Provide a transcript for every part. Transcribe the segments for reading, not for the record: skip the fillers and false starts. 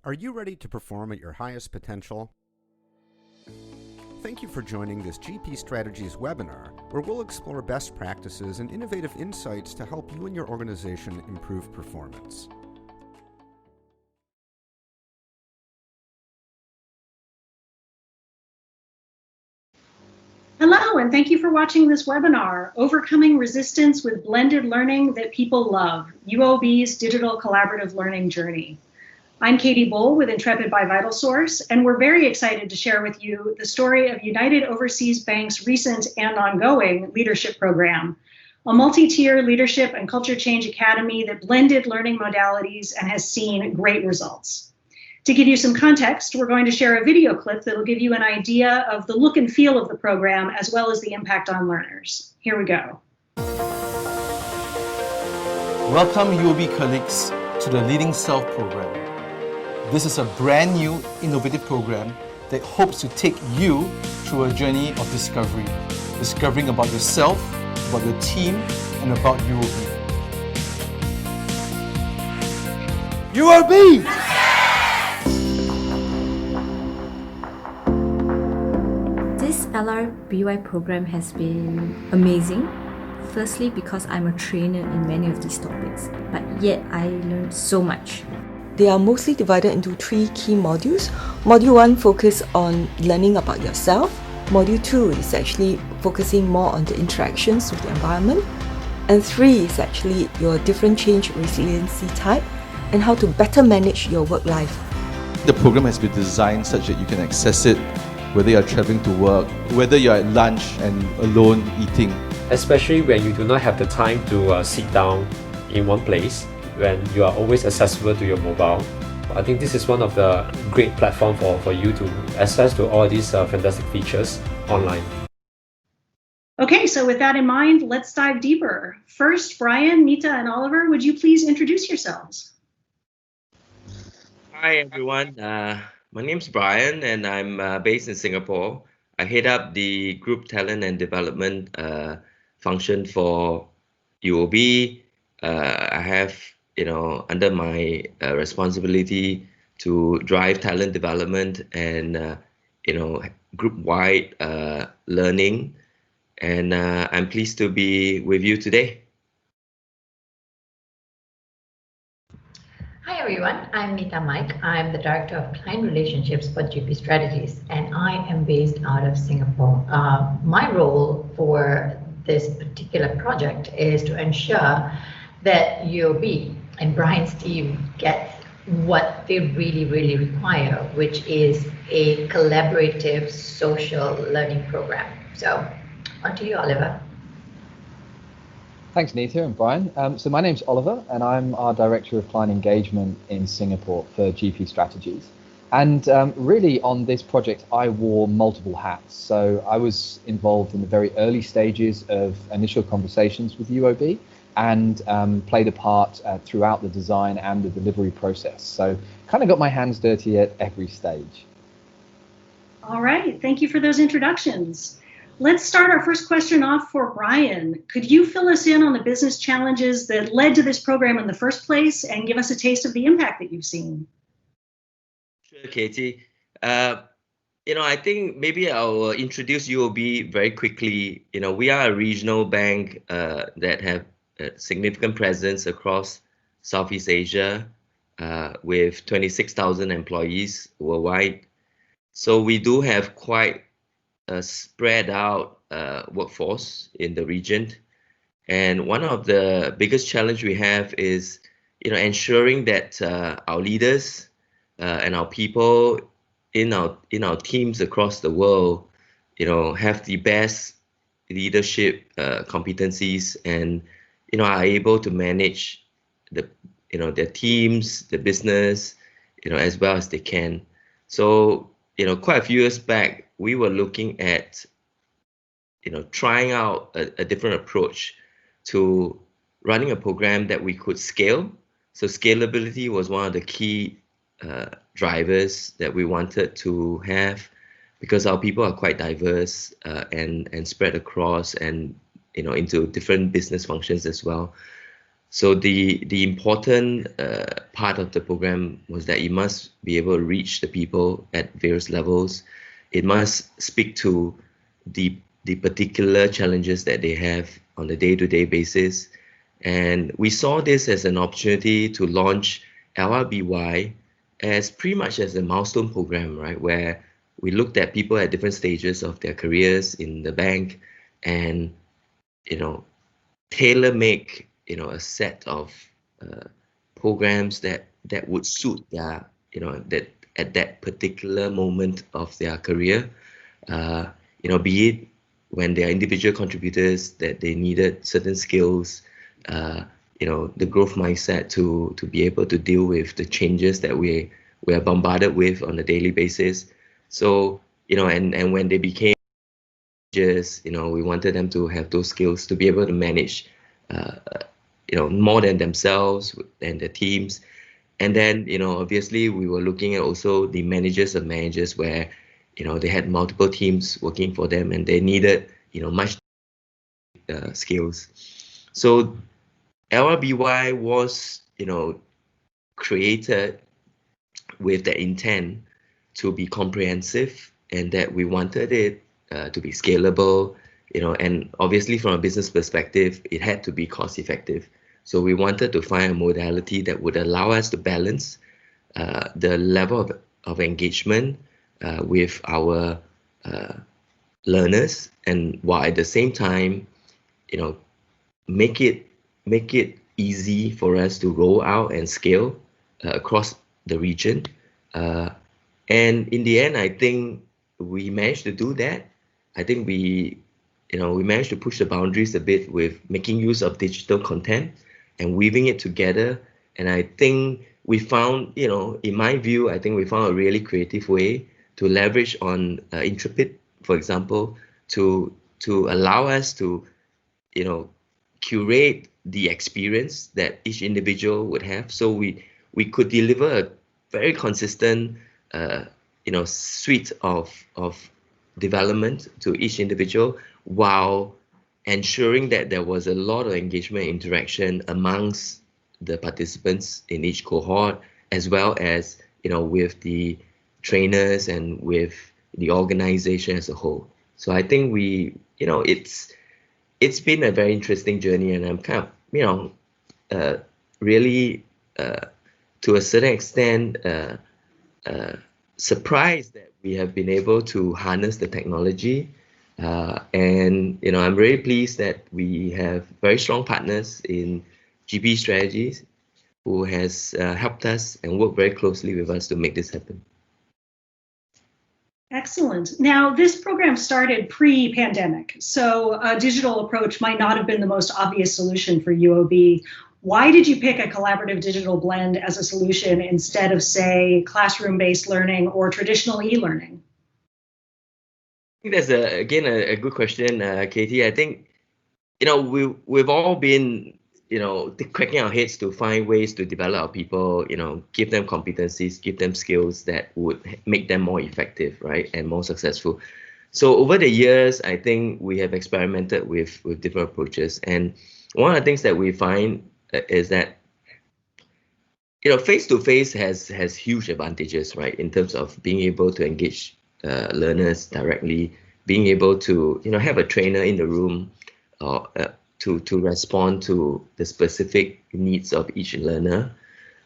Are you ready to perform at your highest potential? Thank you for joining this GP Strategies webinar, where we'll explore best practices and innovative insights to help you and your organization improve performance. Hello, and thank you for watching this webinar, Overcoming Resistance with Blended Learning That People Love, UOB's Digital Collaborative Learning Journey. I'm Katie Bull with Intrepid by VitalSource, and we're very excited to share with you the story of United Overseas Bank's recent and ongoing leadership program, a multi-tier leadership and culture change academy that blended learning modalities and has seen great results. To give you some context, we're going to share a video clip that will give you an idea of the look and feel of the program as well as the impact on learners. Here we go. Welcome UOB colleagues to the Leading Self program. This is a brand new innovative program that hopes to take you through a journey of discovery, discovering about yourself, about your team, and about UOB. UOB! This LRBY program has been amazing. Firstly, because I'm a trainer in many of these topics, but yet I learned so much. They are mostly divided into 3 key modules. Module 1 focuses on learning about yourself. Module 2 is actually focusing more on the interactions with the environment. And 3 is actually your different change resiliency type and how to better manage your work life. The program has been designed such that you can access it whether you're traveling to work, whether you're at lunch and alone eating. Especially when you do not have the time to sit down in one place, when you are always accessible to your mobile. I think this is one of the great platforms for you to access to all these fantastic features online. Okay, so with that in mind, let's dive deeper. First, Brian, Nita, and Oliver, would you please introduce yourselves? Hi, everyone. My name's Brian, and I'm based in Singapore. I head up the Group Talent and Development function for UOB. I have, under my responsibility to drive talent development and, group-wide learning. And I'm pleased to be with you today. Hi everyone, I'm Nita Mike. I'm the Director of Client Relationships for GP Strategies, and I am based out of Singapore. My role for this particular project is to ensure that UOB and Brian's team gets what they really require, which is a collaborative social learning program. So, on to you, Oliver. Thanks, Nita and Brian. So my name's Oliver, and I'm our Director of Client Engagement in Singapore for GP Strategies. And really on this project, I wore multiple hats. So I was involved in the very early stages of initial conversations with UOB and played a part throughout the design and the delivery process. So kind of got my hands dirty at every stage. All right, thank you for those introductions. Let's start our first question off for Brian. Could you fill us in on the business challenges that led to this program in the first place and give us a taste of the impact that you've seen? Sure, Katie. I think maybe I'll introduce UOB very quickly. We are a regional bank that have a significant presence across Southeast Asia with 26,000 employees worldwide. So we do have quite a spread out workforce in the region. And one of the biggest challenge we have is, ensuring that our leaders and our people in our teams across the world, have the best leadership competencies and, are able to manage their teams, the business, as well as they can. So, quite a few years back, we were looking at, trying out a different approach to running a program that we could scale. So scalability was one of the key drivers that we wanted to have, because our people are quite diverse and spread across and into different business functions as well. So the important part of the program was that it must be able to reach the people at various levels. It must speak to the particular challenges that they have on a day-to-day basis. And we saw this as an opportunity to launch LRBY as pretty much as a milestone program, right? Where we looked at people at different stages of their careers in the bank and, tailor make, a set of programs that would suit their, that at that particular moment of their career, be it when they are individual contributors that they needed certain skills, the growth mindset to be able to deal with the changes that we are bombarded with on a daily basis. So, and when they became managers, we wanted them to have those skills to be able to manage, more than themselves and the teams. And then, obviously we were looking at also the managers of managers where, they had multiple teams working for them and they needed, much skills. So LRBY was, created with the intent to be comprehensive and that we wanted it to be scalable, and obviously from a business perspective, it had to be cost effective. So we wanted to find a modality that would allow us to balance the level of engagement with our learners, and while at the same time, make it easy for us to roll out and scale across the region. And in the end, I think we managed to do that. I think we managed to push the boundaries a bit with making use of digital content and weaving it together. And I think we found, in my view, I think we found a really creative way to leverage on Intrepid, for example, to allow us to, curate the experience that each individual would have. So we could deliver a very consistent, suite of development to each individual while ensuring that there was a lot of engagement and interaction amongst the participants in each cohort, as well as, with the trainers and with the organization as a whole. So I think it's been a very interesting journey, and I'm kind of, really, to a certain extent, surprised that we have been able to harness the technology. And, I'm very pleased that we have very strong partners in GP Strategies who has helped us and worked very closely with us to make this happen. Excellent. Now, this program started pre-pandemic, so a digital approach might not have been the most obvious solution for UOB. Why did you pick a collaborative digital blend as a solution instead of, say, classroom-based learning or traditional e-learning? I think that's again a good question, Katie. I think we've all been cracking our heads to find ways to develop our people, give them competencies, give them skills that would make them more effective, right, and more successful. So over the years, I think we have experimented with different approaches, and one of the things that we find is that face-to-face has huge advantages, right, in terms of being able to engage learners directly, being able to have a trainer in the room, or to respond to the specific needs of each learner.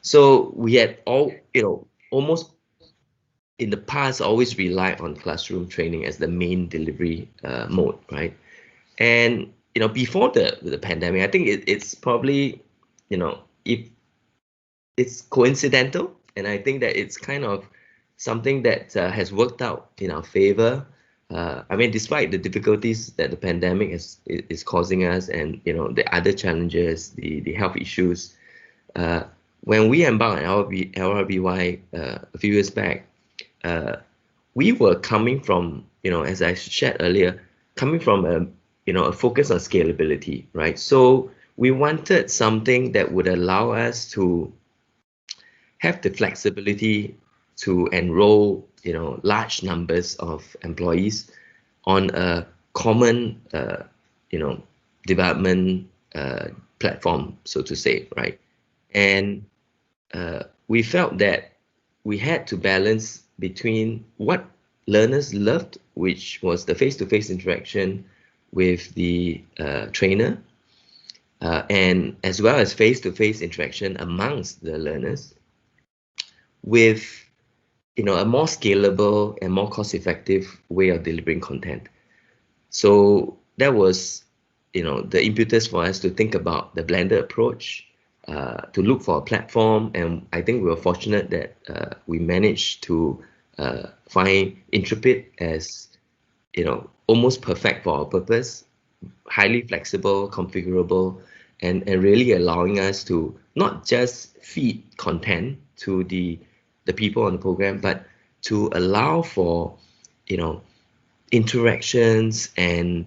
So we had almost in the past always relied on classroom training as the main delivery mode, right? And before the pandemic, I think it's probably if it's coincidental, and I think that it's kind of something that has worked out in our favor. I mean, despite the difficulties that the pandemic is causing us, and the other challenges, the health issues, when we embarked on LRBY a few years back, we were coming from, as I shared earlier, coming from a focus on scalability, right? So we wanted something that would allow us to have the flexibility to enroll large numbers of employees on a common development platform, so to say, right? And we felt that we had to balance between what learners loved, which was the face-to-face interaction with the trainer, and as well as face-to-face interaction amongst the learners, with a more scalable and more cost-effective way of delivering content. So that was the impetus for us to think about the blended approach, to look for a platform, and I think we were fortunate that we managed to find Intrepid as almost perfect for our purpose, highly flexible, configurable, and really allowing us to not just feed content to the people on the program, but to allow for interactions and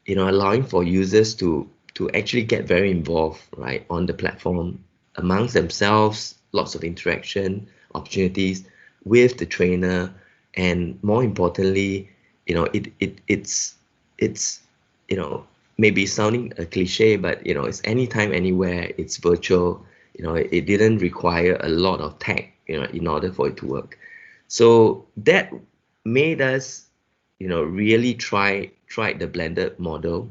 allowing for users to actually get very involved, right, on the platform amongst themselves, lots of interaction opportunities with the trainer, and more importantly, it's maybe sounding a cliche, but it's anytime, anywhere, it's virtual. It didn't require a lot of tech in order for it to work. So that made us really tried the blended model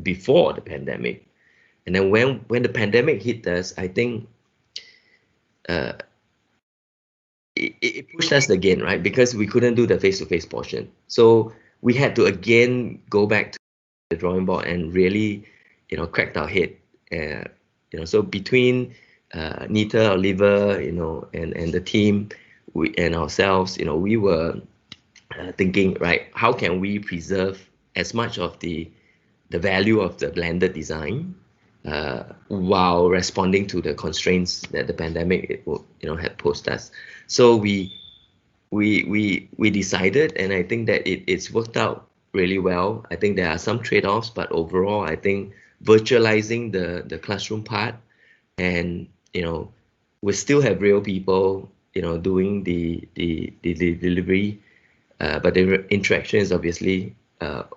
before the pandemic. And then when the pandemic hit us, I think it pushed us again, right? Because we couldn't do the face-to-face portion. So we had to again go back to the drawing board and really, cracked our head. So between Nita, Oliver, and the team, and ourselves, we were thinking, right, how can we preserve as much of the value of the blended design while responding to the constraints that the pandemic had posed us. So we decided, and I think that it's worked out really well. I think there are some trade-offs, but overall, I think virtualizing the classroom part, and we still have real people doing the delivery, but the interaction is obviously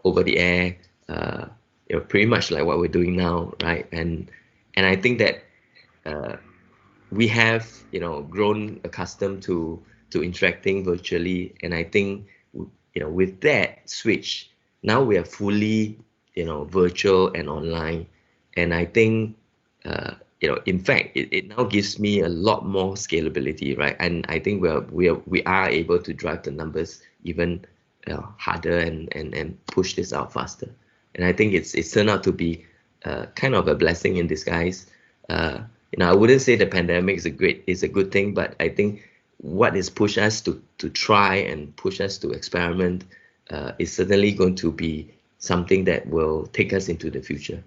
over the air, pretty much like what we're doing now, right? And I think that we have grown accustomed to interacting virtually, and I think with that switch, now we are fully virtual and online, and I think in fact it now gives me a lot more scalability, right? And I think we are able to drive the numbers even harder and push this out faster. And I think it's turned out to be kind of a blessing in disguise. I wouldn't say the pandemic is a good thing, but I think what has pushed us to try and push us to experiment is certainly going to be something that will take us into the future.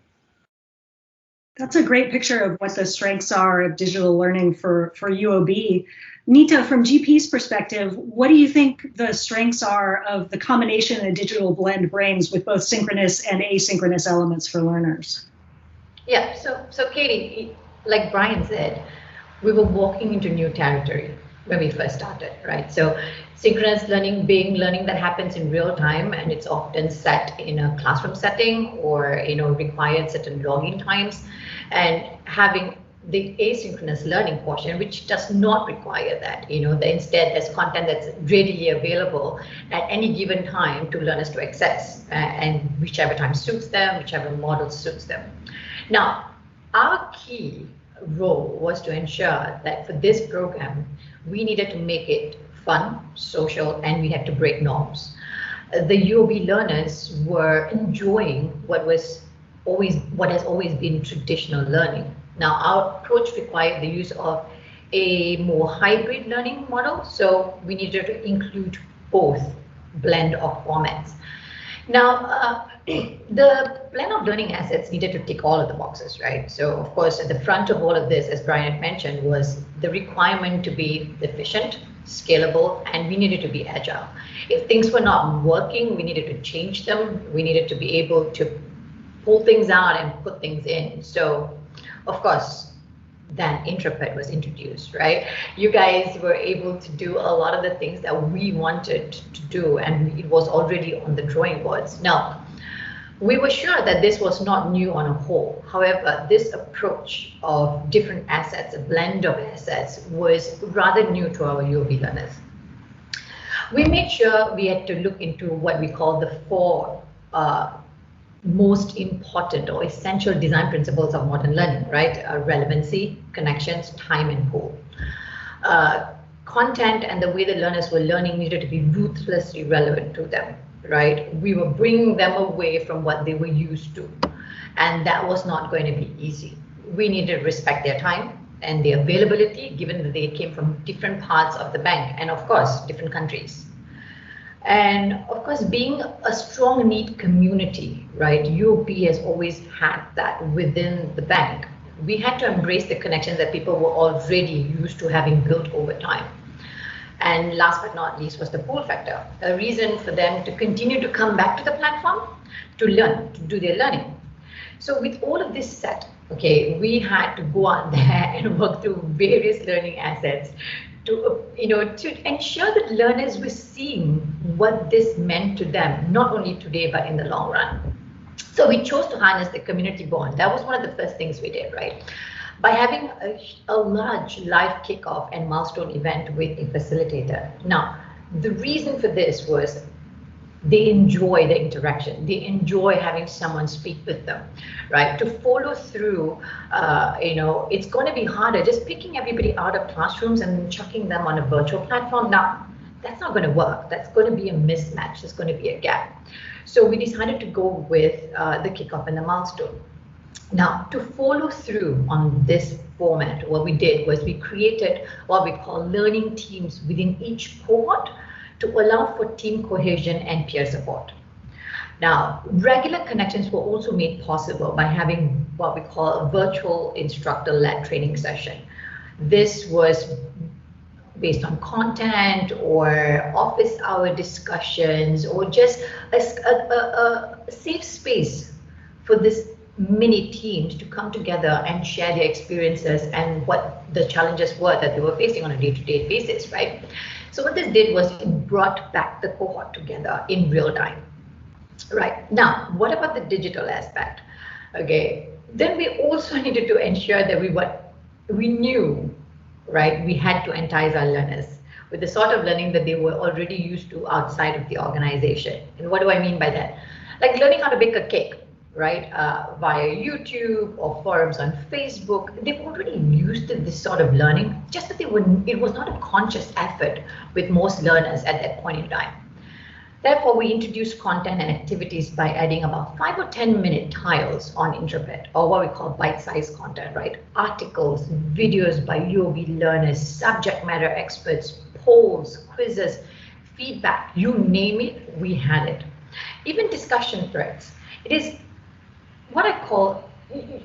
That's a great picture of what the strengths are of digital learning for UOB. Nita, from GP's perspective, what do you think the strengths are of the combination of digital blend brings with both synchronous and asynchronous elements for learners? Yeah, so Katie, like Brian said, we were walking into new territory when we first started, right? So synchronous learning being learning that happens in real time, and it's often set in a classroom setting or required certain login times, and having the asynchronous learning portion, which does not require that. Instead there's content that's readily available at any given time to learners to access, and whichever time suits them, whichever model suits them. Now, our key role was to ensure that for this program, we needed to make it fun, social, and we had to break norms. The UOB learners were enjoying what has always been traditional learning. Now, our approach required the use of a more hybrid learning model, so we needed to include both blend of formats. Now, the blend of learning assets needed to tick all of the boxes, right? So, of course, at the front of all of this, as Brian had mentioned, was the requirement to be efficient, scalable, and we needed to be agile. If things were not working, we needed to change them. We needed to be able to pull things out and put things in. So, of course, then Intrepid was introduced, right? You guys were able to do a lot of the things that we wanted to do, and it was already on the drawing boards. Now, We were sure that this was not new on a whole. However, this approach of different assets, a blend of assets, was rather new to our UOB learners. We made sure we had to look into what we call the four most important or essential design principles of modern learning, right? Relevancy, connections, time, and goal. Content and the way the learners were learning needed to be ruthlessly relevant to them, right? We were bringing them away from what they were used to, and that was not going to be easy. We needed to respect their time and their availability, given that they came from different parts of the bank and, of course, different countries. And of course, being a strong, neat community, right? UOB has always had that within the bank. We had to embrace the connections that people were already used to having built over time. And last but not least was the pull factor, a reason for them to continue to come back to the platform to learn, to do their learning. So with all of this set, okay, we had to go out there and work through various learning assets to, to ensure that learners were seeing what this meant to them, not only today, but in the long run. So we chose to harness the community bond. That was one of the first things we did, right? By having a large live kickoff and milestone event with a facilitator. Now, the reason for this was they enjoy the interaction. They enjoy having someone speak with them, right? To follow through, it's going to be harder just picking everybody out of classrooms and chucking them on a virtual platform. Now, that's not going to work. That's going to be a mismatch. There's going to be a gap. So we decided to go with the kickoff and the milestone. Now, to follow through on this format, what we did was we created what we call learning teams within each cohort to allow for team cohesion and peer support. Now, regular connections were also made possible by having what we call a virtual instructor-led training session. This was based on content or office hour discussions or just a safe space for this mini teams to come together and share their experiences and what the challenges were that they were facing on a day-to-day basis, right? So what this did was it brought back the cohort together in real time, right? Now, what about the digital aspect? Okay, then we also needed to ensure that we knew, right, we had to entice our learners with the sort of learning that they were already used to outside of the organization. And what do I mean by that? Like learning how to bake a cake, right, via YouTube or forums on Facebook. They've already used this sort of learning, just that it was not a conscious effort with most learners at that point in time. Therefore, we introduced content and activities by adding about 5 or 10-minute tiles on Intrepid, or what we call bite-sized content, right? Articles, videos by UOB learners, subject matter experts, polls, quizzes, feedback, you name it, we had it. Even discussion threads. It is what I call,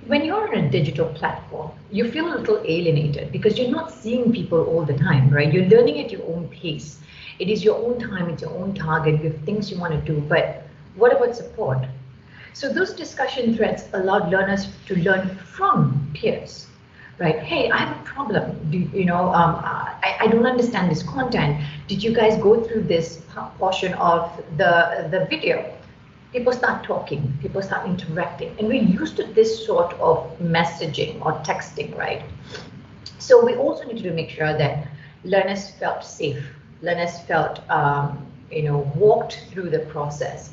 when you're on a digital platform, you feel a little alienated because you're not seeing people all the time, right? You're learning at your own pace. It is your own time, it's your own target, you have things you want to do, but what about support? So those discussion threads allowed learners to learn from peers, right? Hey, I have a problem. I don't understand this content. Did you guys go through this portion of the video? People start talking, people start interacting, and we're used to this sort of messaging or texting, right? So we also needed to make sure that learners felt safe, learners felt, walked through the process.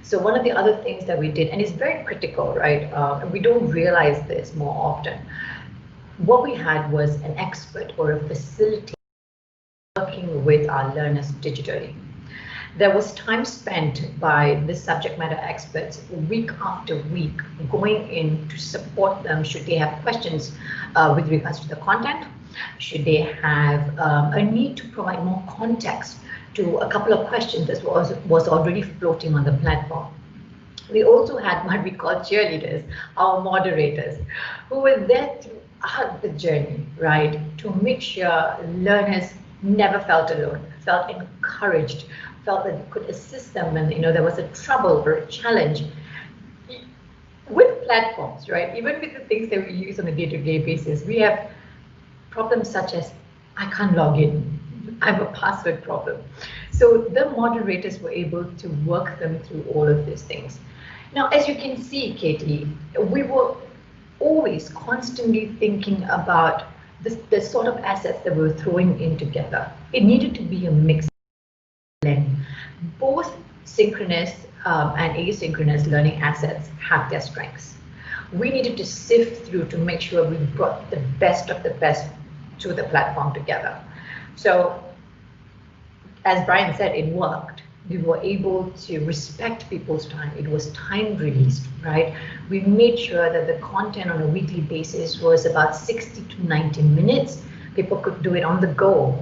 So one of the other things that we did, and it's very critical, right? And we don't realize this more often. What we had was an expert or a facilitator working with our learners digitally. There was time spent by the subject matter experts week after week going in to support them should they have questions with regards to the content, should they have a need to provide more context to a couple of questions that was already floating on the platform. We also had what we call cheerleaders, our moderators, who were there throughout the journey, right, to make sure learners never felt alone, felt encouraged, felt that we could assist them when there was a trouble or a challenge. With platforms, right, even with the things that we use on a day-to-day basis, we have problems such as, I can't log in, I have a password problem. So the moderators were able to work them through all of these things. Now, as you can see, Katie, we were always constantly thinking about the sort of assets that we were throwing in together. It needed to be a mix blend. Both synchronous and asynchronous learning assets have their strengths. We needed to sift through to make sure we brought the best of the best to the platform together. So, as Brian said, it worked. We were able to respect people's time. It was time released, right? We made sure that the content on a weekly basis was about 60 to 90 minutes. People could do it on the go.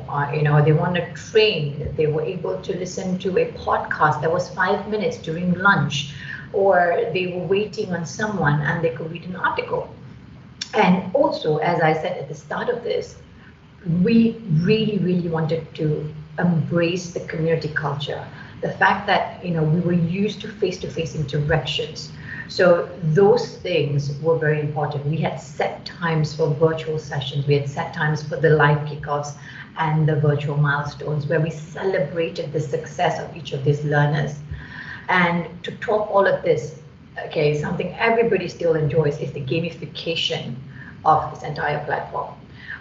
They want to train. They were able to listen to a podcast that was 5 minutes during lunch, or they were waiting on someone and they could read an article. And also, as I said at the start of this, we really, really wanted to embrace the community culture. The fact that we were used to face-to-face interactions. So those things were very important. We had set times for virtual sessions. We had set times for the live kickoffs and the virtual milestones where we celebrated the success of each of these learners. And to top all of this, okay, something everybody still enjoys is the gamification of this entire platform.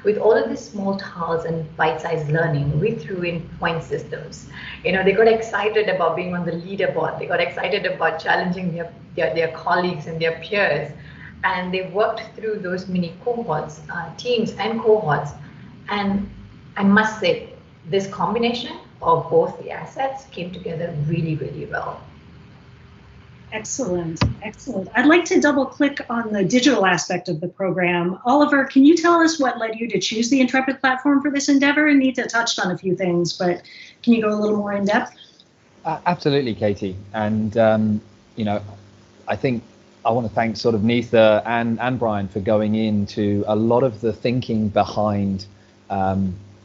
With all of these small tasks and bite-sized learning, we threw in point systems. They got excited about being on the leaderboard. They got excited about challenging their colleagues and their peers. And they worked through those mini cohorts, teams and cohorts. And I must say, this combination of both the assets came together really, really well. Excellent, excellent. I'd like to double click on the digital aspect of the program. Oliver, can you tell us what led you to choose the Intrepid platform for this endeavor? Nita touched on a few things, but can you go a little more in depth? Absolutely, Katie. And, I think I want to thank sort of Nita and Brian for going into a lot of the thinking behind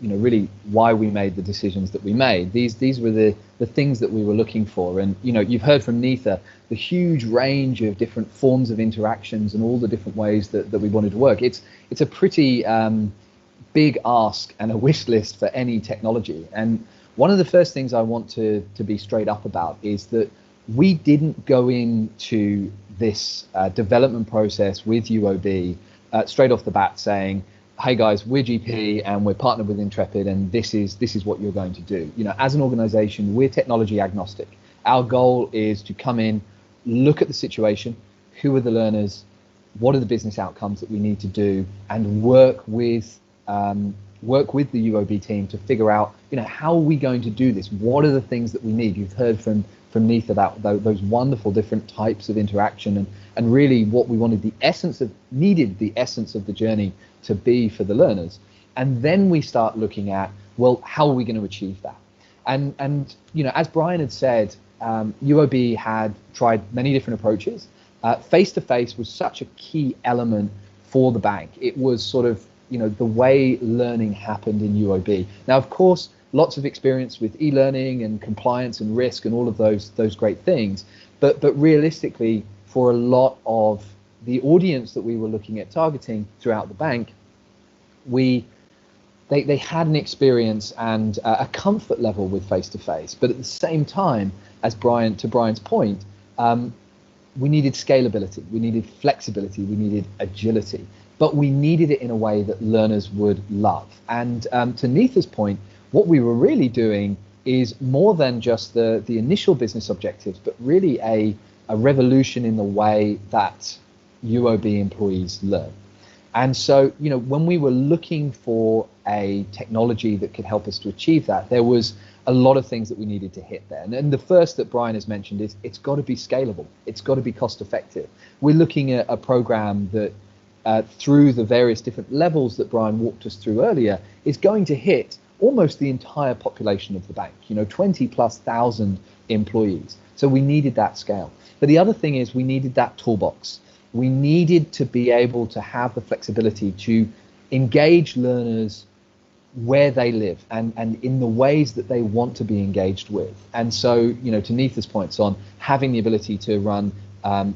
really why we made the decisions that we made. These were the things that we were looking for. And, you've heard from Nita the huge range of different forms of interactions and all the different ways that we wanted to work. It's a pretty big ask and a wish list for any technology. And one of the first things I want to be straight up about is that we didn't go into this development process with UOB straight off the bat saying, hey guys, we're GP and we're partnered with Intrepid and this is what you're going to do. As an organization, we're technology agnostic. Our goal is to come in, look at the situation, who are the learners, what are the business outcomes that we need to do, and work with the UOB team to figure out, how are we going to do this? What are the things that we need? You've heard from Nita about those wonderful different types of interaction and really what we wanted the essence of the journey to be for the learners. And then we start looking at, well, how are we going to achieve that? And as Brian had said, UOB had tried many different approaches. Face-to-face was such a key element for the bank. It was sort of, the way learning happened in UOB. Now, of course, lots of experience with e-learning and compliance and risk and all of those great things. But realistically, for a lot of the audience that we were looking at targeting throughout the bank, they had an experience and a comfort level with face-to-face. But at the same time, to Brian's point, we needed scalability, we needed flexibility, we needed agility, but we needed it in a way that learners would love. And to Nita's point, what we were really doing is more than just the initial business objectives, but really a revolution in the way that UOB employees learn. And so, when we were looking for a technology that could help us to achieve that, there was a lot of things that we needed to hit there. And the first that Brian has mentioned is it's got to be scalable. It's got to be cost effective. We're looking at a program that through the various different levels that Brian walked us through earlier is going to hit almost the entire population of the bank, 20,000+ employees. So we needed that scale. But the other thing is we needed that toolbox. We needed to be able to have the flexibility to engage learners where they live and in the ways that they want to be engaged with. And so, to Nita's points on having the ability to run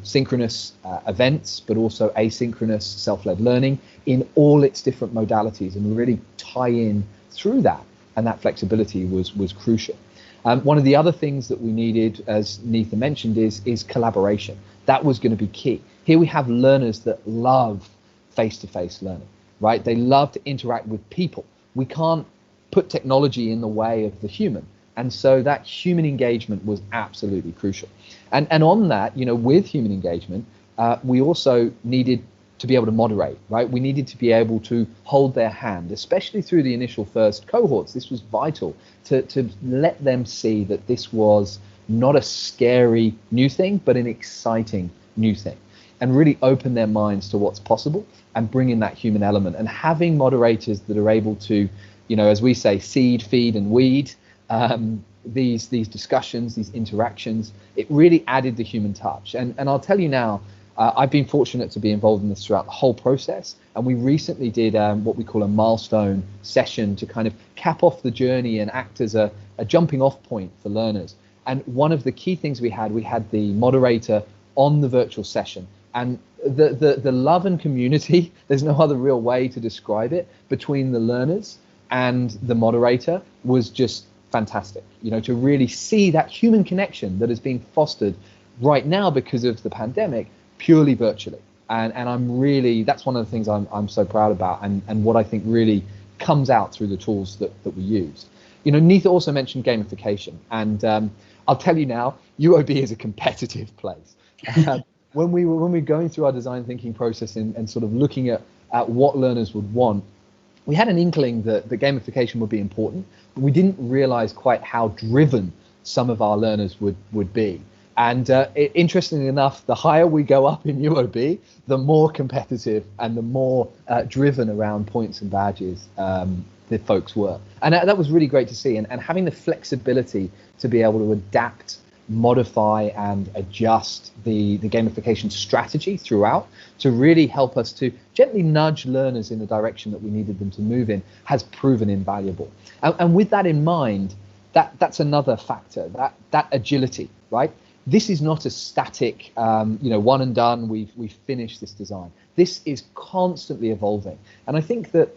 synchronous events, but also asynchronous self-led learning in all its different modalities and really tie in through that. And that flexibility was crucial. One of the other things that we needed, as Neetha mentioned, is collaboration. That was going to be key. Here we have learners that love face-to-face learning, right? They love to interact with people. We can't put technology in the way of the human. And so that human engagement was absolutely crucial. And on that, with human engagement, we also needed to be able to moderate, right? We needed to be able to hold their hand, especially through the initial first cohorts. This was vital to let them see that this was not a scary new thing, but an exciting new thing, and really open their minds to what's possible and bring in that human element. And having moderators that are able to, as we say, seed, feed, and weed these discussions, these interactions, it really added the human touch. And I'll tell you now, I've been fortunate to be involved in this throughout the whole process, and we recently did what we call a milestone session to kind of cap off the journey and act as a jumping off point for learners. And one of the key things we had the moderator on the virtual session, and the love and community, there's no other real way to describe it, between the learners and the moderator was just fantastic. To really see that human connection that is being fostered right now because of the pandemic, purely virtually. And I'm really, that's one of the things I'm so proud about, and what I think really comes out through the tools that we use. Neetha also mentioned gamification, and I'll tell you now, UOB is a competitive place. When we were going through our design thinking process and sort of looking at what learners would want, we had an inkling that gamification would be important, but we didn't realize quite how driven some of our learners would be. And interestingly enough, the higher we go up in UOB, the more competitive and the more driven around points and badges the folks were. And that was really great to see. And having the flexibility to be able to adapt, modify and adjust the gamification strategy throughout to really help us to gently nudge learners in the direction that we needed them to move in has proven invaluable. And with that in mind, that's another factor, that agility, right? This is not a static, one and done, we've finished this design. This is constantly evolving. And I think that,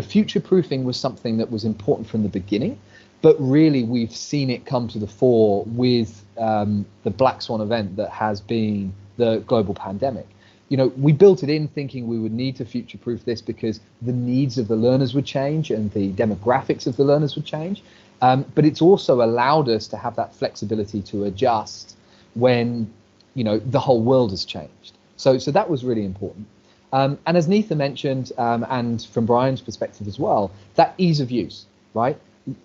future-proofing was something that was important from the beginning, but really we've seen it come to the fore with the black swan event that has been the global pandemic. We built it in thinking we would need to future-proof this because the needs of the learners would change and the demographics of the learners would change. But it's also allowed us to have that flexibility to adjust when, the whole world has changed. So that was really important. And as Neetha mentioned, and from Brian's perspective as well, that ease of use, right?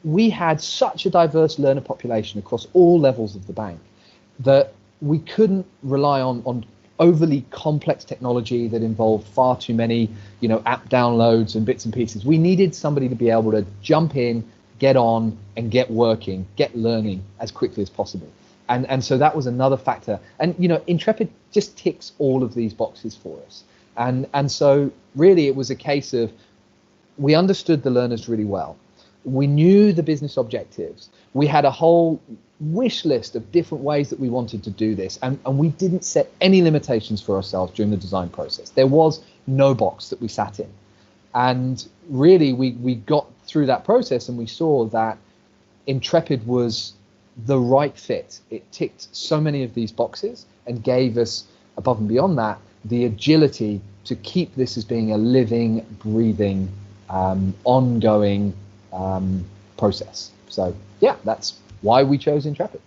We had such a diverse learner population across all levels of the bank that we couldn't rely on overly complex technology that involved far too many, app downloads and bits and pieces. We needed somebody to be able to jump in, get on and get working, get learning as quickly as possible. And so that was another factor. And, Intrepid just ticks all of these boxes for us. And so really it was a case of, we understood the learners really well. We knew the business objectives. We had a whole wish list of different ways that we wanted to do this. And we didn't set any limitations for ourselves during the design process. There was no box that we sat in. And really we got through that process and we saw that Intrepid was the right fit. It ticked so many of these boxes and gave us, above and beyond that, the agility to keep this as being a living, breathing, ongoing process. So yeah, that's why we chose Intrepid.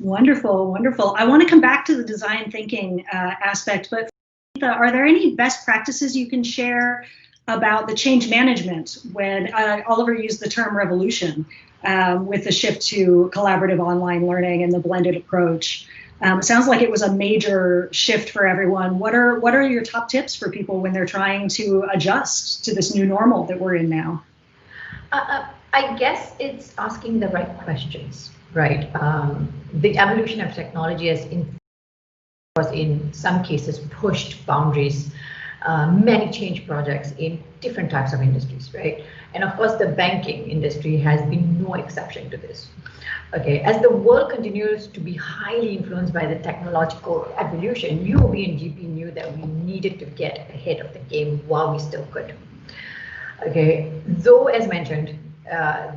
Wonderful, wonderful. I want to come back to the design thinking aspect, but are there any best practices you can share about the change management when Oliver used the term revolution with the shift to collaborative online learning and the blended approach? It sounds like it was a major shift for everyone. What are your top tips for people when they're trying to adjust to this new normal that we're in now? I guess it's asking the right questions, right? The evolution of technology has in some cases pushed boundaries, many change projects in different types of industries, right? And of course, the banking industry has been no exception to this. Okay, as the world continues to be highly influenced by the technological evolution, UOB and GP knew that we needed to get ahead of the game while we still could. Okay, though as mentioned,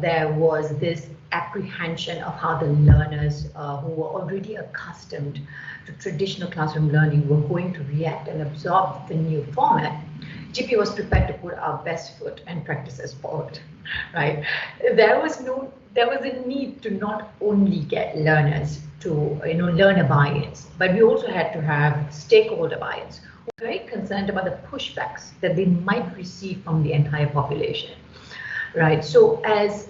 there was this apprehension of how the learners who were already accustomed to traditional classroom learning were going to react and absorb the new format. GP was prepared to put our best foot and practices forward, right? There was a need to not only get learners to learner buy-ins, but we also had to have stakeholder buy-ins who were very concerned about the pushbacks that they might receive from the entire population, right? So as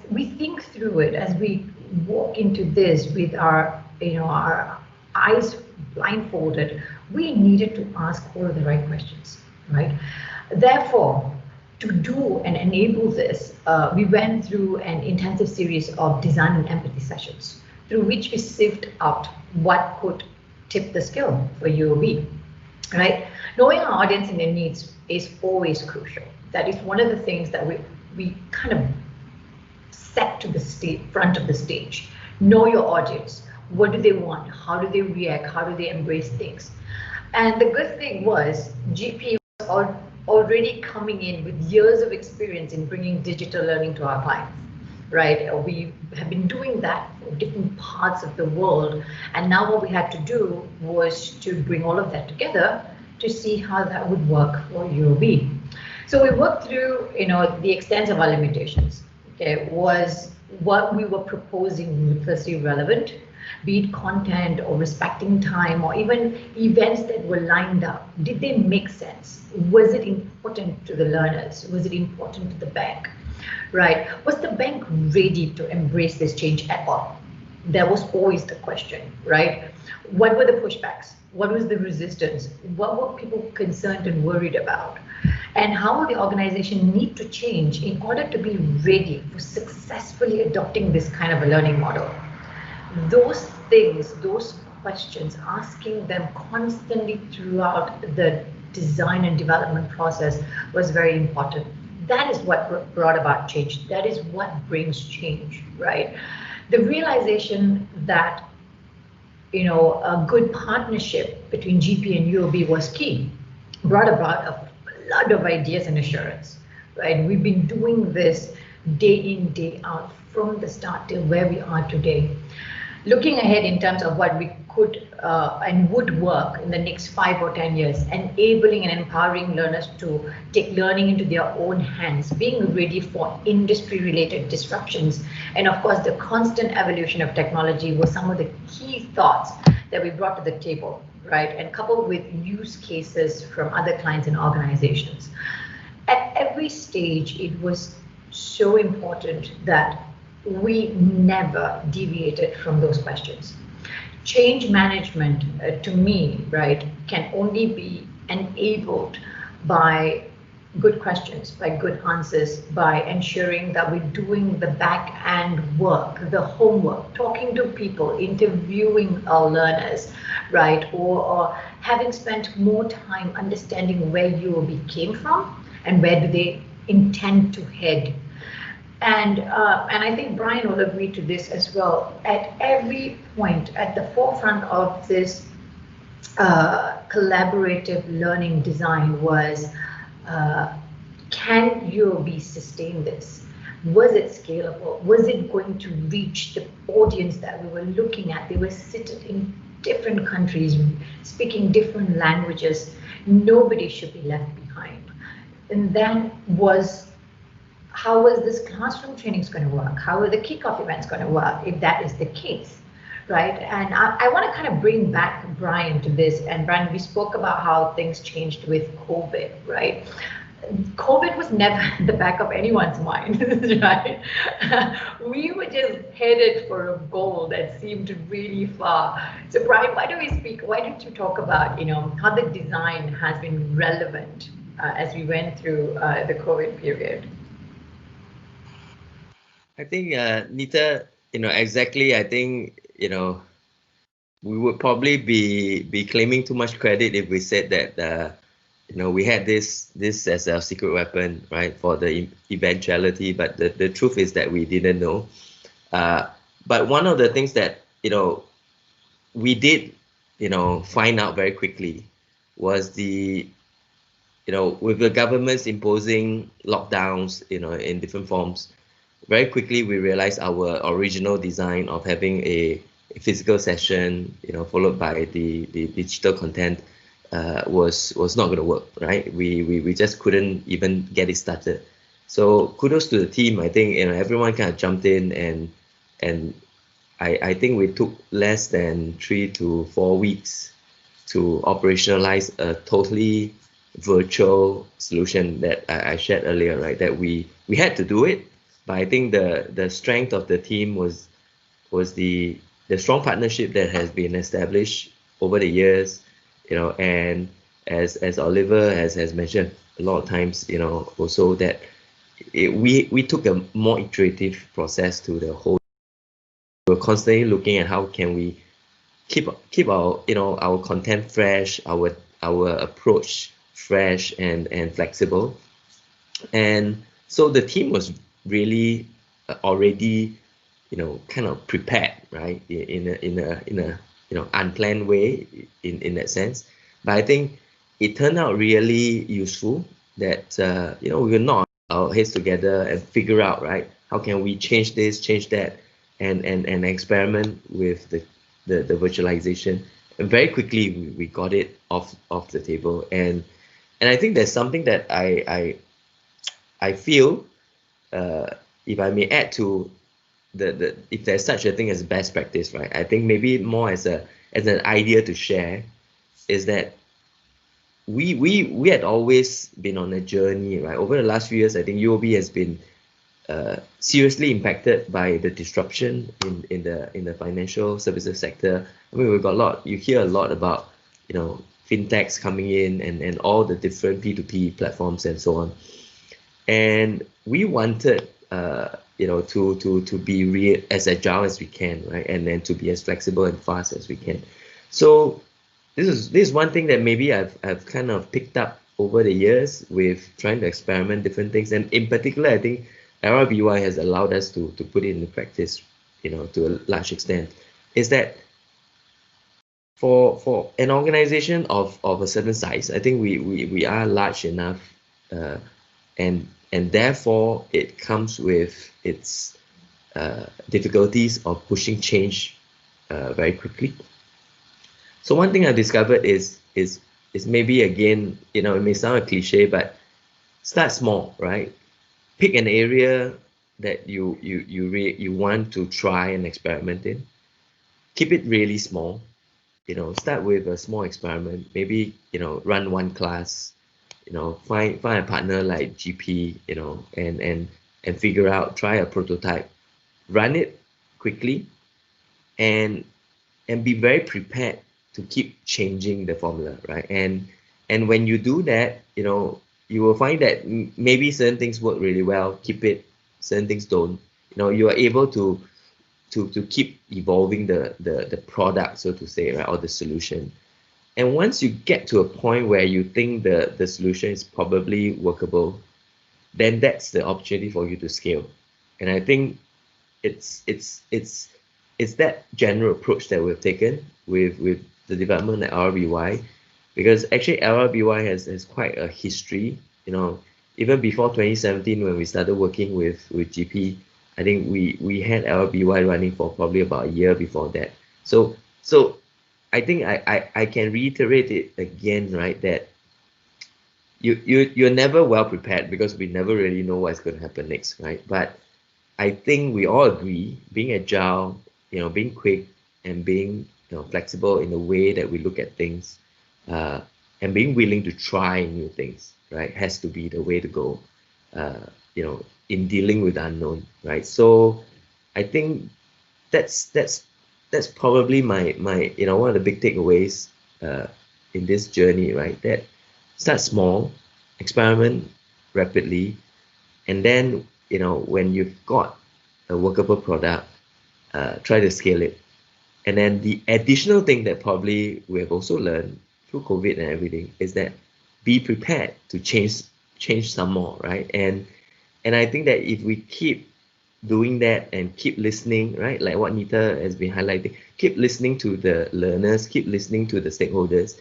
we think through it, as we walk into this with our eyes blindfolded, we needed to ask all of the right questions, right? Therefore, to do and enable this, we went through an intensive series of design and empathy sessions through which we sift out what could tip the scale for UOB, right? Knowing our audience and their needs is always crucial. That is one of the things that we kind of set to the front of the stage. Know your audience. What do they want? How do they react? How do they embrace things? And the good thing was GP was already coming in with years of experience in bringing digital learning to our clients, right? We have been doing that for different parts of the world. And now what we had to do was to bring all of that together to see how that would work for UOB. So we worked through, the extent of our limitations. Okay, was what we were proposing ruthlessly relevant, be it content or respecting time or even events that were lined up? Did they make sense? Was it important to the learners? Was it important to the bank? Right? Was the bank ready to embrace this change at all? That was always the question, right? What were the pushbacks? What was the resistance? What were people concerned and worried about? And how will the organization need to change in order to be ready for successfully adopting this kind of a learning model? Those things, those questions, asking them constantly throughout the design and development process was very important. That is what brought about change. That is what brings change, right? The realization that a good partnership between GP and UOB was key, brought about a lot of ideas and assurance, right? We've been doing this day in, day out from the start till where we are today. Looking ahead in terms of what we could and would work in the next 5 or 10 years, enabling and empowering learners to take learning into their own hands, being ready for industry-related disruptions, and of course the constant evolution of technology were some of the key thoughts that we brought to the table, right? And coupled with use cases from other clients and organizations. At every stage, it was so important that we never deviated from those questions. Change management, to me, right, can only be enabled by good questions, by good answers, by ensuring that we're doing the back end work, the homework, talking to people, interviewing our learners, right, or having spent more time understanding where UOB came from and where do they intend to head. And I think Brian will agree to this as well. At every point, at the forefront of this collaborative learning design was, can UOB sustain this? Was it scalable? Was it going to reach the audience that we were looking at? They were seated in different countries, speaking different languages. Nobody should be left behind. And then was, how was this classroom trainings going to work? How are the kickoff events going to work if that is the case, right? And I want to kind of bring back Brian to this. And Brian, we spoke about how things changed with COVID, right? COVID was never at the back of anyone's mind, right? We were just headed for a goal that seemed really far. So Brian, why don't you talk about, how the design has been relevant as we went through the COVID period? I think, Nita, exactly, I think, we would probably be claiming too much credit if we said that, we had this as a secret weapon, right, for the eventuality, but the truth is that we didn't know. But one of the things that, we did, find out very quickly was the with the governments imposing lockdowns, in different forms, very quickly we realized our original design of having a physical session, followed by the digital content, was not going to work, right? We just couldn't even get it started. So kudos to the team. I think everyone kind of jumped in, and I think we took less than 3 to 4 weeks to operationalize a totally virtual solution that I shared earlier, right? That we had to do it, but I think the strength of the team was the strong partnership that has been established over the years, and as Oliver has mentioned a lot of times, also that we took a more iterative process to the whole. We're constantly looking at how can we keep our our content fresh, our approach fresh and flexible. And so the team was really already kind of prepared, right, in a unplanned way, in that sense. But I think it turned out really useful that we will knock our heads together and figure out, right, how can we change this, change that, and experiment with the virtualization. And very quickly we got it off the table. And I think there's something that I feel, if I may add to the if there's such a thing as best practice, right? I think maybe more as an idea to share is that we had always been on a journey, right? Over the last few years, I think UOB has been seriously impacted by the disruption in the financial services sector. I mean, we've got a lot. You hear a lot about fintechs coming in and all the different P2P platforms and so on. And we wanted to be as agile as we can, right? And then to be as flexible and fast as we can. So this is one thing that maybe I've kind of picked up over the years with trying to experiment different things. And in particular, I think LRBY has allowed us to put it into practice, to a large extent, is that for an organization of a certain size, I think we are large enough, and therefore it comes with its difficulties of pushing change very quickly. So one thing I discovered is maybe, again, it may sound a cliche, but start small, right? Pick an area that you want to try and experiment in. Keep it really small. Start with a small experiment. Maybe run one class. Find a partner like GP. And figure out. Try a prototype. Run it quickly, and be very prepared to keep changing the formula, right? And when you do that, you will find that maybe certain things work really well, keep it, certain things don't. You are able to keep evolving the product, so to say, right, or the solution. And once you get to a point where you think the solution is probably workable, then that's the opportunity for you to scale. And I think it's that general approach that we've taken with the development at LRBY, because actually LRBY has quite a history. Even before 2017, when we started working with GP, I think we had LRBY running for probably about a year before that. So I think I can reiterate it again, right, that you're never well prepared, because we never really know what's going to happen next, right? But I think we all agree, being agile, being quick, and being flexible in the way that we look at things, and being willing to try new things, right, has to be the way to go, in dealing with the unknown, right? So I think that's probably my one of the big takeaways in this journey, right? That start small, experiment rapidly, and then when you've got a workable product, try to scale it. And then the additional thing that probably we have also learned through COVID and everything is that be prepared to change some more, right? And I think that if we keep doing that and keep listening, right, like what Nita has been highlighting, keep listening to the learners, keep listening to the stakeholders,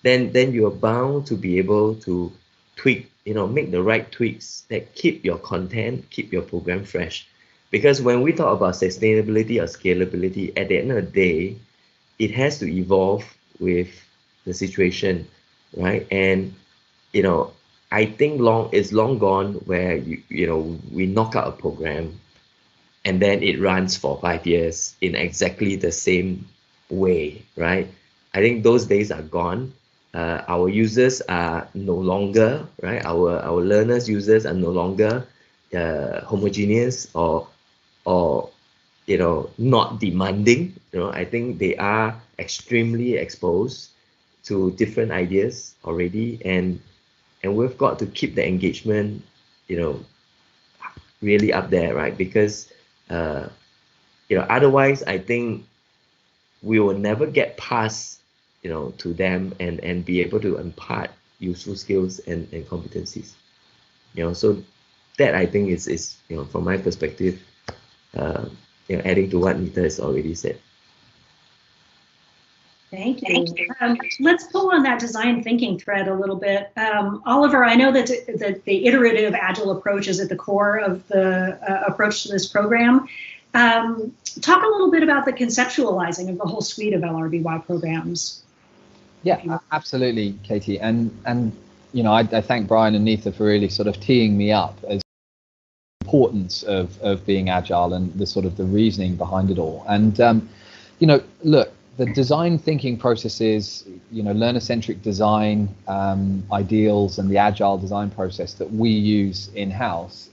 then you are bound to be able to make the right tweaks that keep your content, keep your program fresh. Because when we talk about sustainability or scalability, at the end of the day, it has to evolve with the situation, right? And I think it's long gone where we knock out a program and then it runs for 5 years in exactly the same way, right? I think those days are gone. Our users are no longer, right? Our learners, users are no longer homogeneous or not demanding. I think they are extremely exposed to different ideas already, and we've got to keep the engagement, really up there, right? Because otherwise, I think we will never get past to them and be able to impart useful skills and competencies. So that I think is from my perspective, adding to what Nita has already said. Thank you. Let's pull on that design thinking thread a little bit. Oliver, I know that the iterative agile approach is at the core of the approach to this program. Talk a little bit about the conceptualizing of the whole suite of LRBY programs. Yeah, absolutely, Katie. And I thank Brian and Nita for really sort of teeing me up as the importance of being agile and the sort of the reasoning behind it all. And look, the design thinking processes, learner-centric design ideals and the agile design process that we use in-house,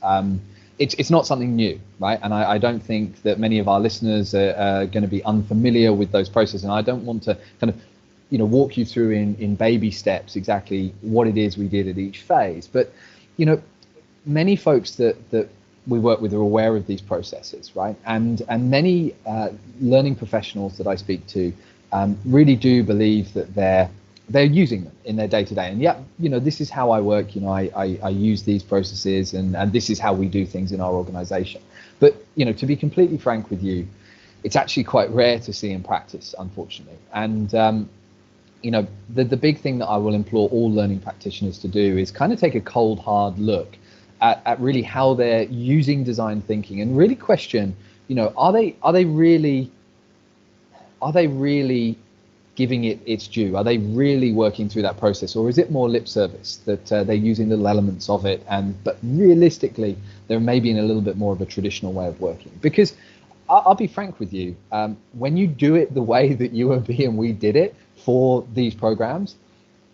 it's not something new, right? And I don't think that many of our listeners are going to be unfamiliar with those processes. And I don't want to kind of walk you through in baby steps exactly what it is we did at each phase. But many folks that we work with are aware of these processes, right? And many learning professionals that I speak to really do believe that they're using them in their day-to-day. And this is how I work. I use these processes, and this is how we do things in our organization. But to be completely frank with you, it's actually quite rare to see in practice, unfortunately. And the big thing that I will implore all learning practitioners to do is kind of take a cold, hard look at really how they're using design thinking and really question, are they really giving it its due? Are they really working through that process, or is it more lip service that they're using little elements of it, but realistically they're maybe in a little bit more of a traditional way of working? Because I'll be frank with you, when you do it the way that UOB and we did it for these programs,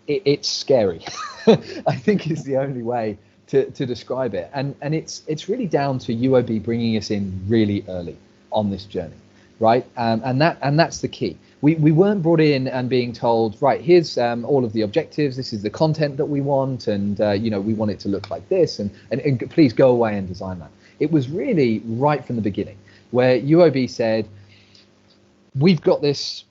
it's scary. I think is the only way to describe it. And it's really down to UOB bringing us in really early on this journey, right? And that's the key. We weren't brought in and being told, right, here's all of the objectives, this is the content that we want, and we want it to look like this, and please go away and design that. It was really right from the beginning where UOB said, we've got this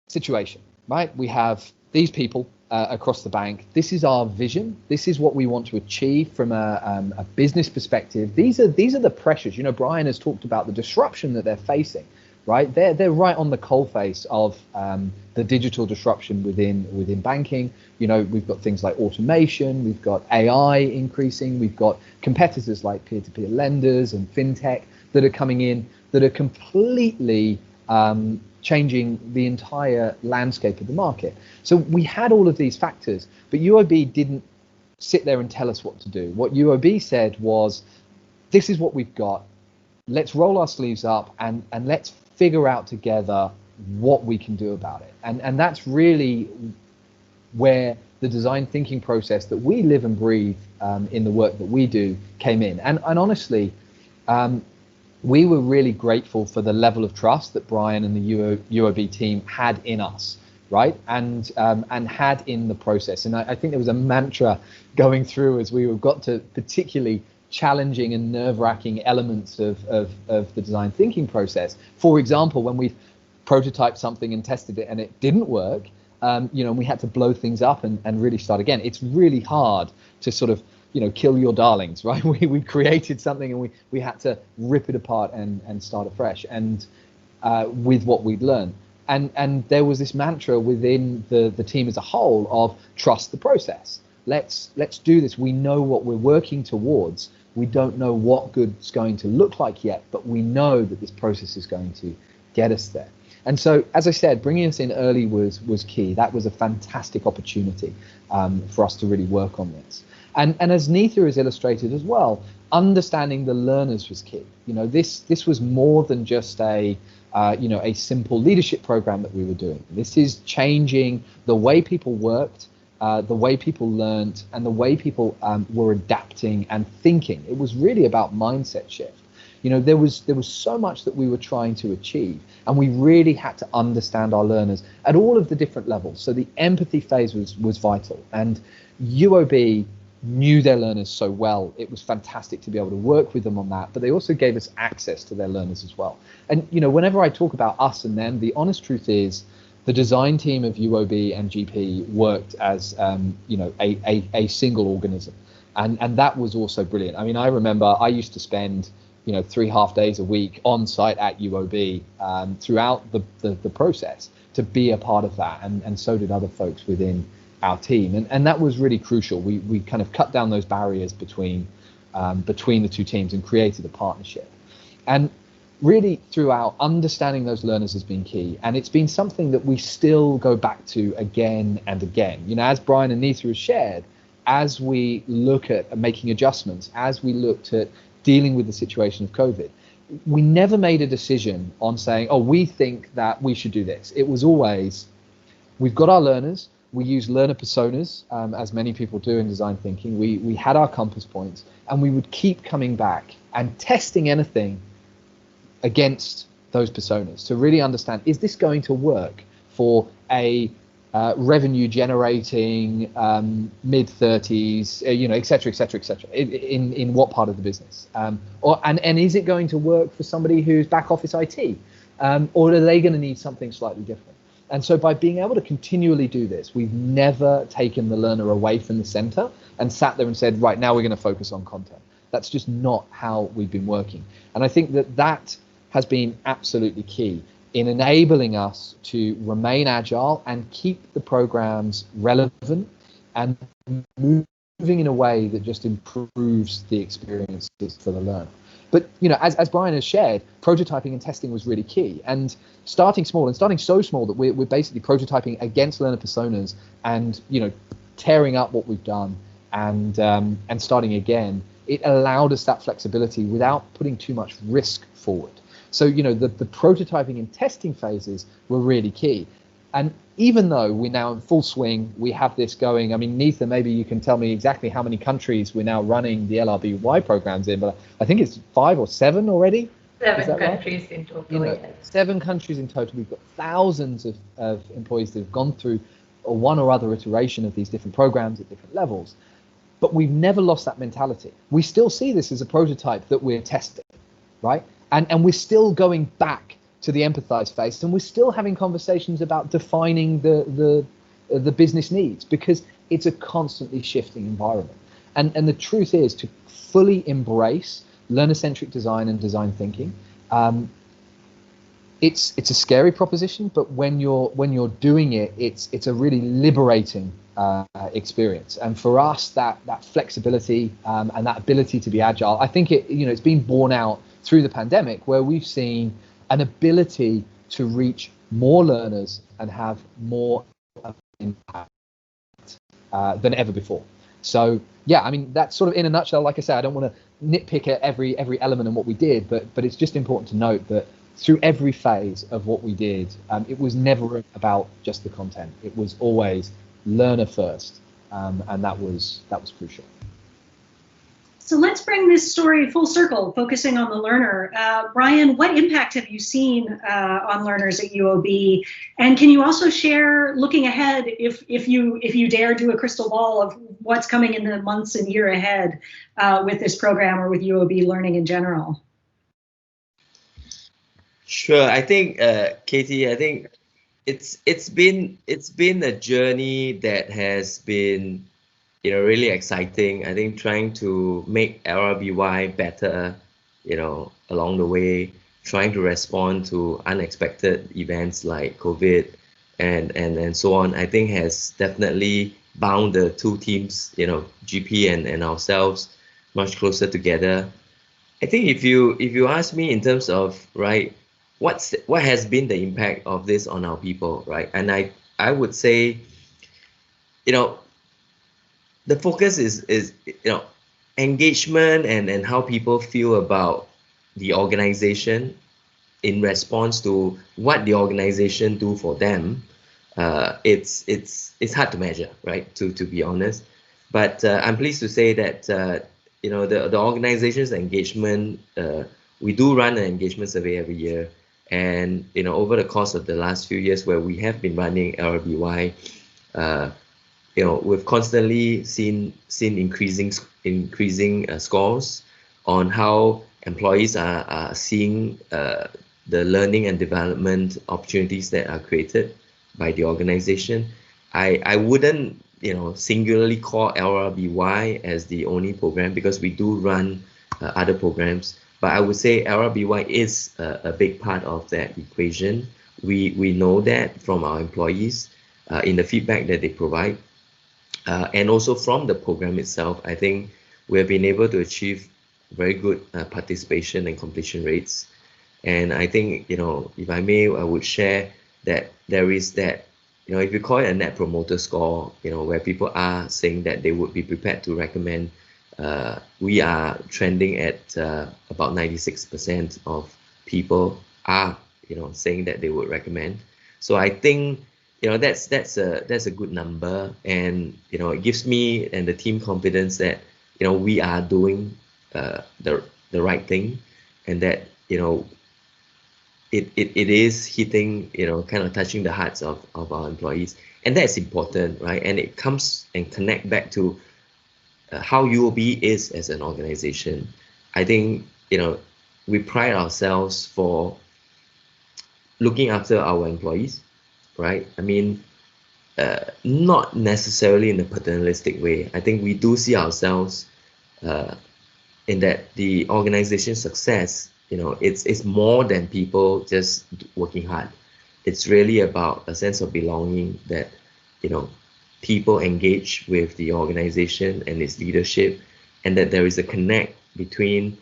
situation, right? We have these people across the bank. This is our vision. This is what we want to achieve from a business perspective. These are the pressures. Brian has talked about the disruption that they're facing, right? They're right on the coalface of the digital disruption within banking. We've got things like automation. We've got AI increasing. We've got competitors like peer-to-peer lenders and fintech that are coming in that are completely changing the entire landscape of the market. So we had all of these factors, but UOB didn't sit there and tell us what to do. What UOB said was, this is what we've got. Let's roll our sleeves up and let's figure out together what we can do about it. And that's really where the design thinking process that we live and breathe in the work that we do came in. And honestly, we were really grateful for the level of trust that Brian and the UOB team had in us, right? And had in the process. And I think there was a mantra going through as we got to particularly challenging and nerve-wracking elements of the design thinking process. For example, when we prototyped something and tested it and it didn't work, and we had to blow things up and really start again. It's really hard to sort of kill your darlings, right? We created something and we had to rip it apart and start afresh, and with what we'd learned. And there was this mantra within the team as a whole of trust the process. let's do this. We know what we're working towards. We don't know what good's going to look like yet, but we know that this process is going to get us there. And so, as I said, bringing us in early was key. That was a fantastic opportunity for us to really work on this. And as Neetha has illustrated as well, understanding the learners was key. This was more than just a simple leadership program that we were doing. This is changing the way people worked, the way people learned, and the way people were adapting and thinking. It was really about mindset shift. There was so much that we were trying to achieve, and we really had to understand our learners at all of the different levels. So the empathy phase was vital, and UOB knew their learners so well. It was fantastic to be able to work with them on that, but they also gave us access to their learners as well. And whenever I talk about us and them, the honest truth is the design team of UOB and GP worked as a single organism, and that was also brilliant. I mean, I remember I used to spend 3.5 days a week on site at UOB throughout the process to be a part of that, and so did other folks within our team, and that was really crucial. We kind of cut down those barriers between the two teams and created a partnership. And really throughout, understanding those learners has been key, and it's been something that we still go back to again and again. As Brian and Neetha have shared, as we look at making adjustments, as we looked at dealing with the situation of COVID, we never made a decision on saying, oh, we think that we should do this. It was always, we've got our learners, we use learner personas, as many people do in design thinking. We had our compass points, and we would keep coming back and testing anything against those personas to really understand, is this going to work for a revenue generating mid-30s, et cetera, et cetera, et cetera, in what part of the business? And is it going to work for somebody who's back office IT? Or are they going to need something slightly different? And so by being able to continually do this, we've never taken the learner away from the center and sat there and said, right, now we're going to focus on content. That's just not how we've been working. And I think that has been absolutely key in enabling us to remain agile and keep the programs relevant and moving in a way that just improves the experiences for the learner. But as Brian has shared, prototyping and testing was really key, and starting small, and starting so small that we're basically prototyping against learner personas, and tearing up what we've done and starting again. It allowed us that flexibility without putting too much risk forward. So the prototyping and testing phases were really key. And even though we're now in full swing, we have this going. I mean, Neetha, maybe you can tell me exactly how many countries we're now running the LRBY programs in, but I think it's 5 or 7 already. 7 countries in total. Yes. 7 countries in total. We've got thousands of employees that have gone through one or other iteration of these different programs at different levels. But we've never lost that mentality. We still see this as a prototype that we're testing, right? And we're still going back to the empathize phase, and we're still having conversations about defining the business needs, because it's a constantly shifting environment. And the truth is, to fully embrace learner-centric design and design thinking, it's a scary proposition, but when you're doing it, it's a really liberating experience. And for us, that flexibility and that ability to be agile, I think it's been borne out through the pandemic, where we've seen an ability to reach more learners and have more impact than ever before. So yeah, I mean, that's sort of in a nutshell. Like I said, I don't want to nitpick at every element in what we did, but it's just important to note that through every phase of what we did, it was never about just the content. It was always learner first, and that was crucial. So let's bring this story full circle, focusing on the learner. Brian, what impact have you seen on learners at UOB? And can you also share, looking ahead, if you dare do a crystal ball of what's coming in the months and year ahead with this program or with UOB learning in general? Sure. I think, Katie, I think it's been a journey that has been really exciting. I think trying to make LRBY better, along the way, trying to respond to unexpected events like COVID and so on, I think has definitely bound the two teams, GP and ourselves, much closer together. I think if you ask me in terms of, right, what has been the impact of this on our people, right? And I would say, the focus is engagement and how people feel about the organization in response to what the organization do for them. It's hard to measure, right? To be honest, but I'm pleased to say that the organization's engagement. We do run an engagement survey every year, and over the course of the last few years where we have been running LRBY, we've constantly seen increasing scores on how employees are seeing the learning and development opportunities that are created by the organization. I wouldn't singularly call LRBY as the only program, because we do run other programs, but I would say LRBY is a big part of that equation. We know that from our employees in the feedback that they provide, and also from the program itself. I think we have been able to achieve very good participation and completion rates. And I think, if I may, I would share that there is that, if you call it a net promoter score, where people are saying that they would be prepared to recommend, we are trending at about 96% of people are, saying that they would recommend. So I think, that's a good number, and it gives me and the team confidence that we are doing the right thing, and that it is hitting, kind of touching the hearts of our employees, and that's important, right? And it comes and connect back to how UOB is as an organization. I think we pride ourselves for looking after our employees, right? I mean, not necessarily in a paternalistic way. I think we do see ourselves in that the organization's success, it's more than people just working hard. It's really about a sense of belonging, that people engage with the organization and its leadership, and that there is a connect between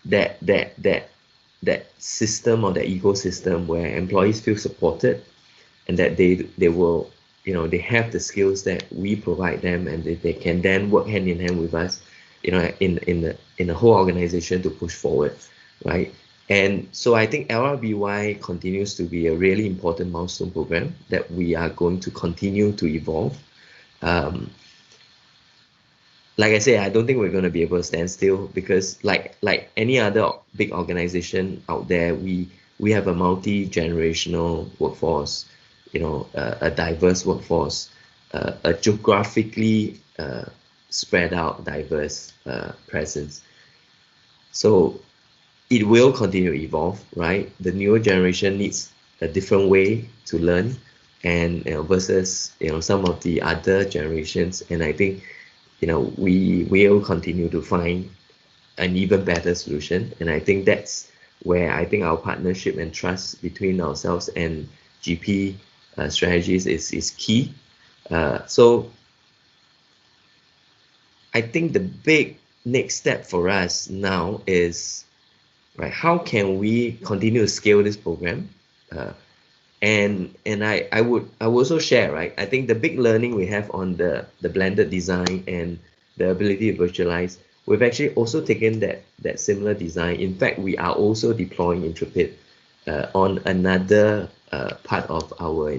that system or that ecosystem where employees feel supported, and that they will they have the skills that we provide them, and they can then work hand in hand with us in the whole organization to push forward, right? And so I think LRBY continues to be a really important milestone program that we are going to continue to evolve. Like I say, I don't think we're going to be able to stand still, because like any other big organization out there, we have a multi-generational workforce, a diverse workforce, a geographically spread out diverse presence. So it will continue to evolve, right? The newer generation needs a different way to learn, and versus some of the other generations. And I think we will continue to find an even better solution. And I think that's where I think our partnership and trust between ourselves and GP strategies is key. So I think the big next step for us now is, right, how can we continue to scale this program? And I would also share, right, I think the big learning we have on the blended design and the ability to virtualize, we've actually also taken that similar design. In fact, we are also deploying Intrepid on another part of our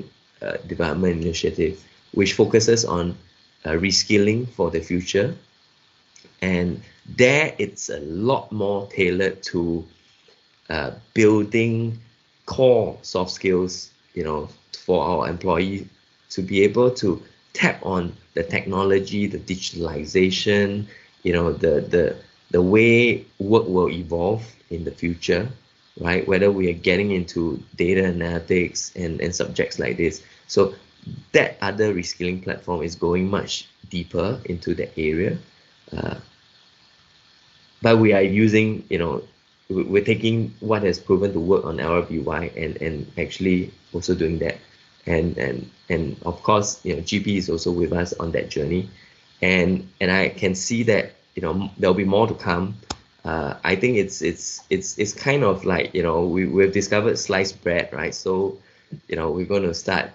development initiative, which focuses on reskilling for the future. And there it's a lot more tailored to building core soft skills, for our employee to be able to tap on the technology, the digitalization, the way work will evolve in the future, right? Whether we are getting into data analytics and subjects like this. So that other reskilling platform is going much deeper into the area. But we are using, we're taking what has proven to work on LRBY and actually also doing that and of course, GP is also with us on that journey, and I can see that there'll be more to come. I think it's kind of like we've discovered sliced bread, right? So we're going to start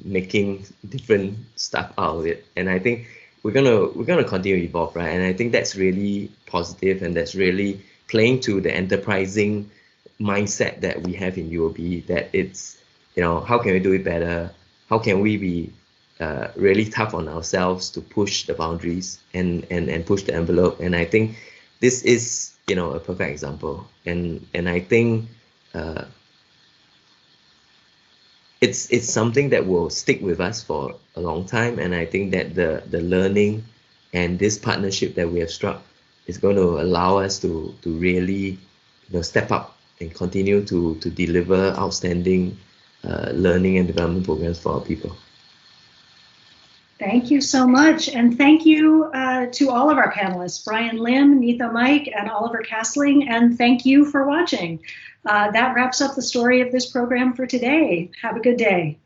making different stuff out of it, and I think we're gonna continue to evolve, right? And I think that's really positive, and that's really playing to the enterprising mindset that we have in UOB. That it's how can we do it better? How can we be really tough on ourselves to push the boundaries and push the envelope? And I think this is a perfect example, and I think it's something that will stick with us for a long time. And I think that the learning and this partnership that we have struck is going to allow us to really step up and continue to deliver outstanding learning and development programs for our people. Thank you so much. And thank you to all of our panelists, Brian Lim, Neetha Mike, and Oliver Castling. And thank you for watching. That wraps up the story of this program for today. Have a good day.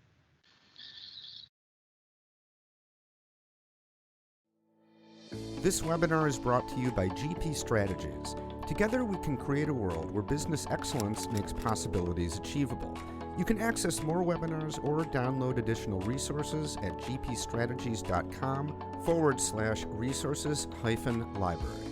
This webinar is brought to you by GP Strategies. Together we can create a world where business excellence makes possibilities achievable. You can access more webinars or download additional resources at gpstrategies.com/resources-library.